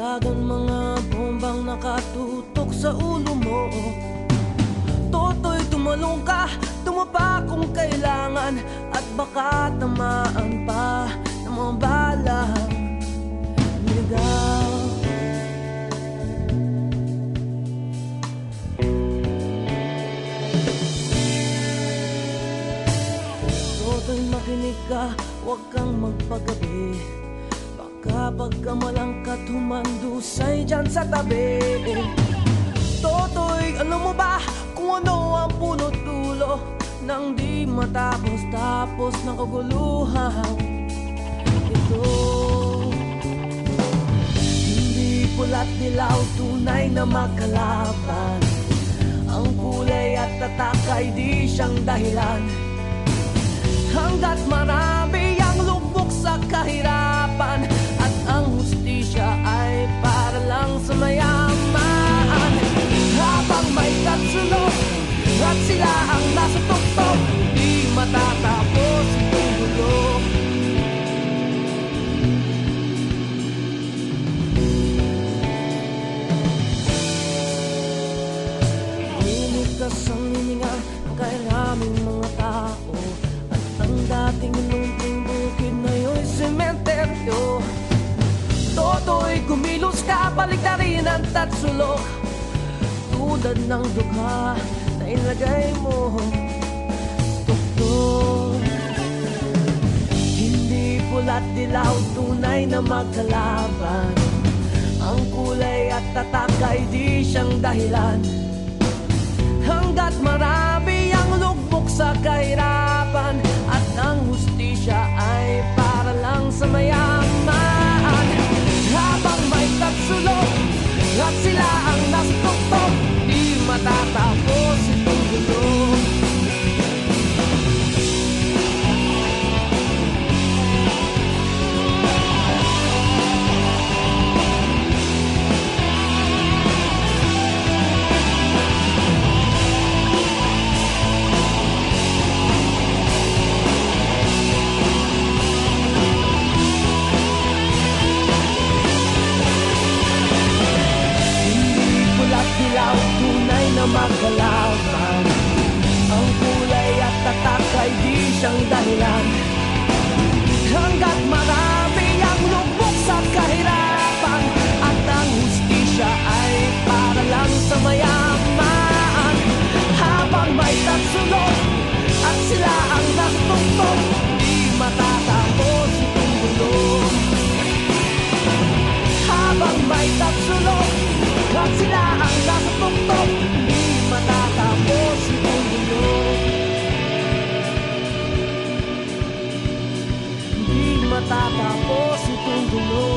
Dagdagan mga bombang nakatutok sa ulo mo. Toto'y tumalong ka, tumapa kung kailangan, at baka tamaan pa ng mga balang ligaw. Toto'y makinig ka, huwag kang magpagabi. Baka pagkamalangkat humandusay dyan sa tabi. Toto'y alam mo ba kung ano ang punot dulo nang di matapos-tapos ng kaguluhan ito? Hindi pula't dilaw, tunay na makalaban. Ang kulay at tatak ay di siyang dahilan. Hanggat marami ang lubog sa kahirapan, at ang hustisya ay para lang sa mayaman. Habang may katsulog at sila ang nasa tuktok, di matatapos itong gulo. Limitas ang hininga ng kairaming mga tao, at ang dating lunting bukid na yo'y sementeryo. Toto'y kumilos ka, baliktarin ang tatsulok, tulad ng dukha na ilagay mo sa tuktok. Hindi pula't dilaw, tunay na magkalaban. Ang kulay at tatak ay di siyang dahilan. Hanggat marami ang lugmok sa kahirapan, at ang hustisya ay para lang sa mayaman. Habang may tatsulok at sila ang nasa tuktok, di matatapos itong gulo. Tunay na magkalaban. Ang kulay at tatak ay di siyang dahilan. Hanggat marami ang lubog sa kahirapan, at ang hustisya ay para lang sa mayaman. Habang may tatsulog at sila ang nagtugtog, di matatapos itong gulo. Habang may tatsulog at sila ang nasa tuktok, di matatapos itong gulo. Di matatapos itong gulo.